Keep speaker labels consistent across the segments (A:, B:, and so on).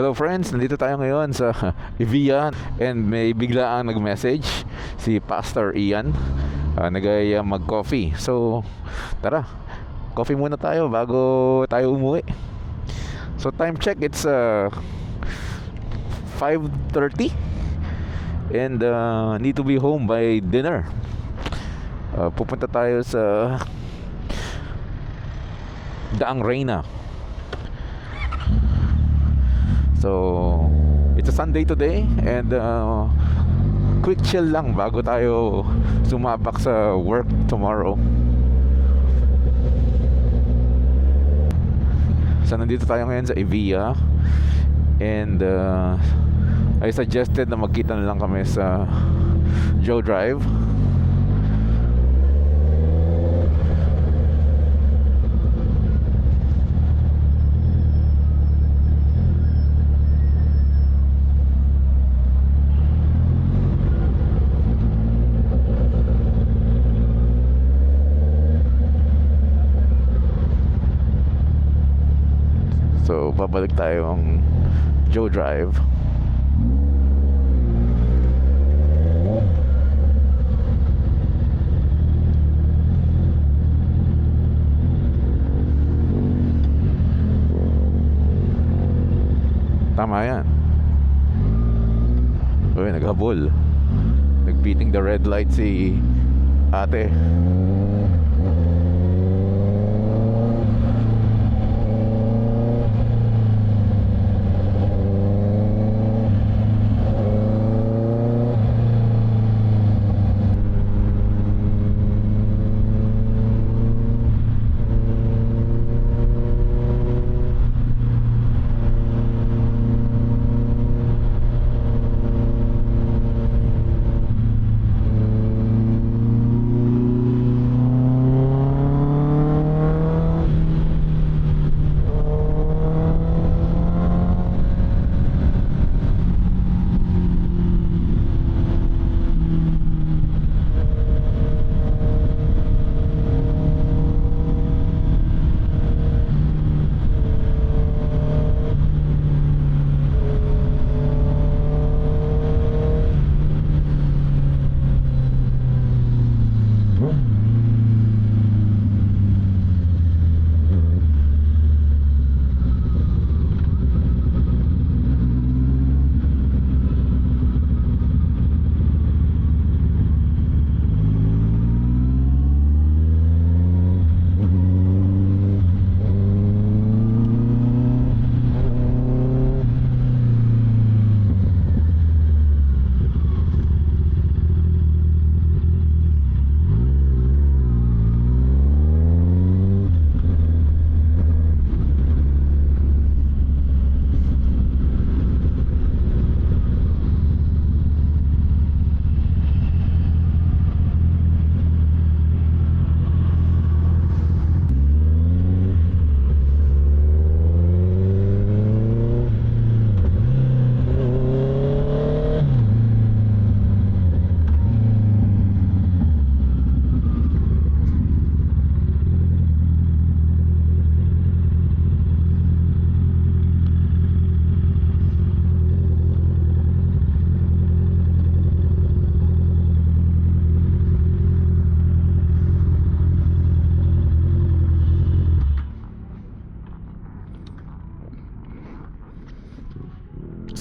A: Hello friends, nandito tayo ngayon sa Evia and may biglaang nag-message si Pastor Ian, nagaya mag-coffee. So tara, coffee muna tayo bago tayo umuwi. So time check, it's 5:30 and need to be home by dinner. Pupunta tayo sa Daang Reyna. So it's a Sunday today and quick chill lang bago tayo sumabak sa work tomorrow. So nandito tayo ngayon sa Evia and I suggested na magkita na lang kami sa Joe Drive. So babalik tayo ang Joe Drive. Tama yan. Uy, naghabol. Nagbeating the red light si ate.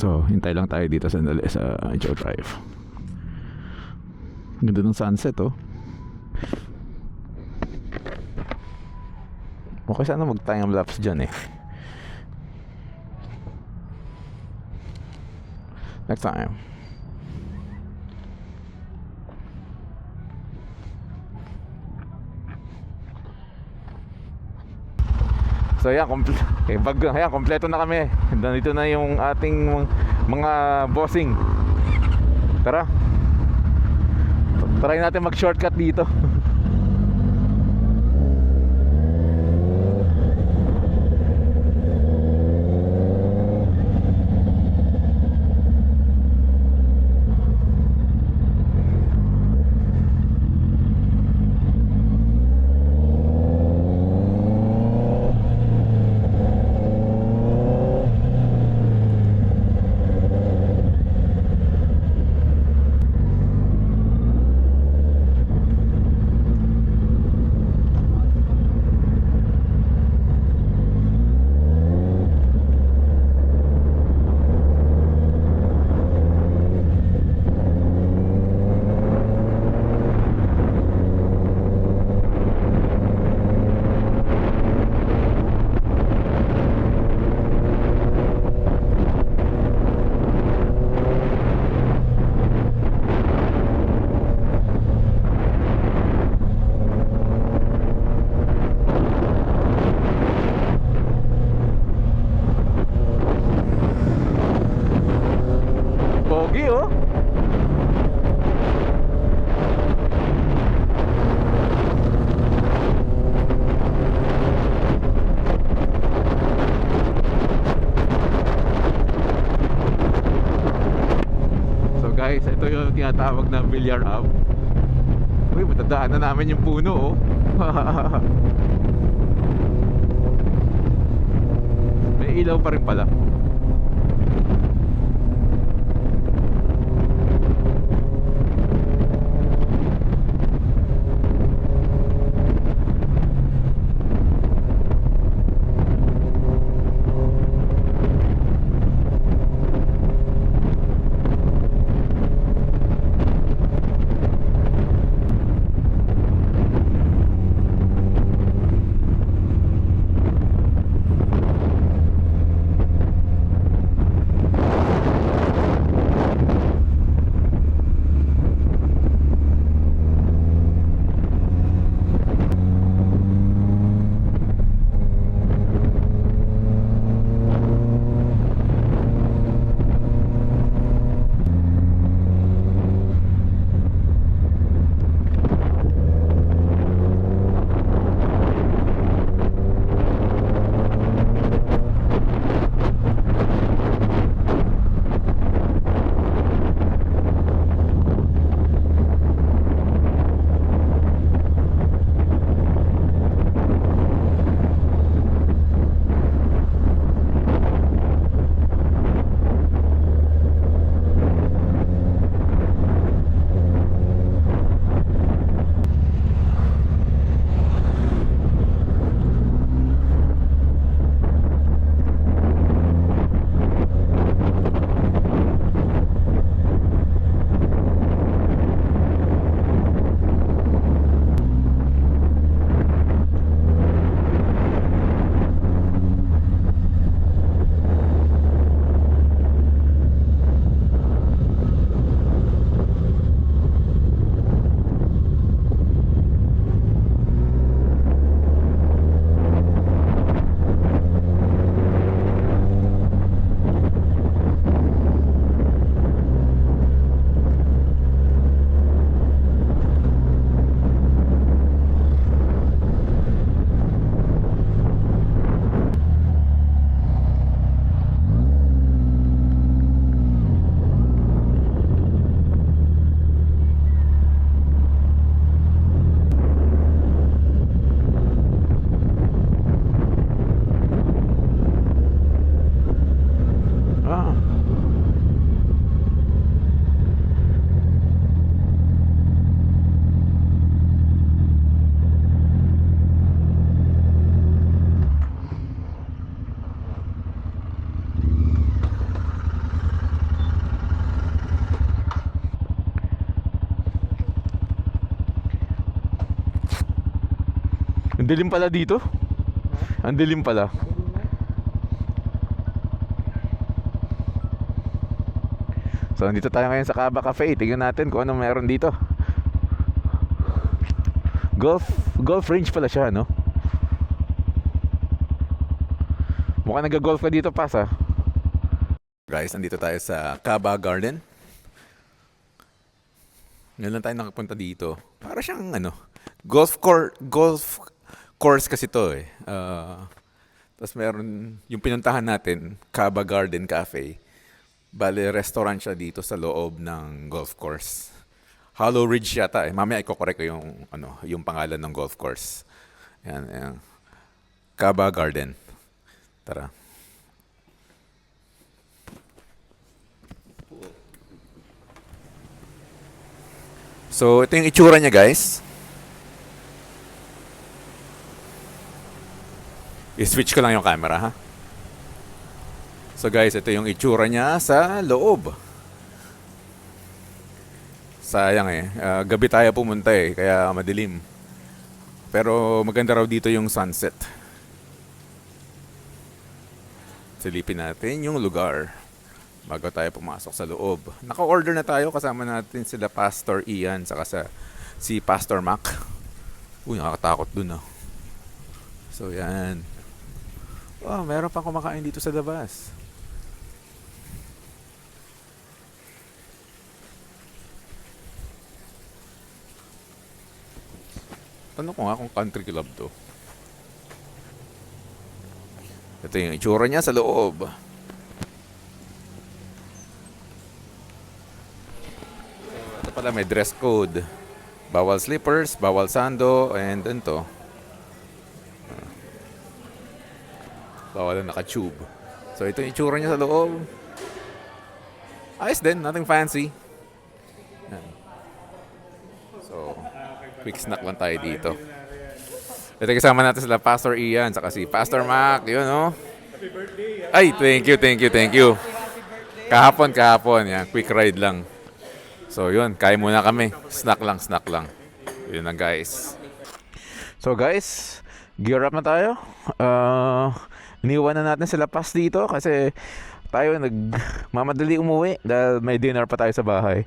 A: So, hintay lang tayo dito sandali sa Joe Drive. Ganda ng sunset, oh. Okay, sana mag-time lapse dyan, eh. Next time. So yan, kompleto na kami. Nandito na yung ating mga bossing. Tara. Try natin mag-shortcut dito. ito yung tinatawag na Villar Ave. Uy, matadaan na namin yung puno, oh. May ilaw pa rin pala. Ah. Ang dilim pala dito. Ang dilim pala. So, nandito tayo ngayon sa Cava Cafe. Tingnan natin kung anong meron dito. Golf range pala siya, no? Mukhang nag-golf ka dito, Pas, ha? Guys, nandito tayo sa Cava Garden. Ngayon lang tayo nakapunta dito. Para siyang, golf course kasi to, eh. Tapos meron, yung pinuntahan natin, Cava Garden Cafe. Bale, restaurant siya dito sa loob ng golf course. Hollow Ridge yata, eh. Mamaya i-correct ko yung pangalan ng golf course. Yan. Cava Garden. Tara. So, ito yung itsura niya, guys. I-switch ko lang yung camera, ha? So guys, ito yung itsura niya sa loob. Sayang eh. Gabi tayo pumunta eh, kaya madilim. Pero maganda raw dito yung sunset. Silipin natin yung lugar bago tayo pumasok sa loob. Naka-order na tayo, kasama natin sila Pastor Ian saka si Pastor Mac. Uy, nakakatakot dun ah. So yan. Oh, meron pang kumakain dito sa labas. Tanong ko nga kung country club to. Ito yung itsura niya sa loob. pala may dress code. Bawal slippers, bawal sando, and ito. Bawal na naka-tube. So ito yung itsura niya sa loob. Ayos din, nothing fancy. Yan. So, quick snack lang tayo dito. Ito kasama natin sila Pastor Ian, saka si Pastor Mac, yun no? Ay, thank you. Kahapon, yan, quick ride lang. So yun, kain muna kami. Snack lang. Yun lang guys. So guys, gear up na tayo. Iniwan na natin sila Pas dito kasi tayo nagmamadali umuwi dahil may dinner pa tayo sa bahay.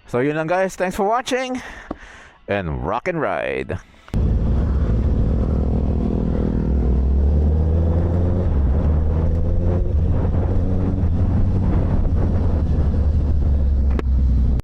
A: So yun lang guys, thanks for watching and rock and ride.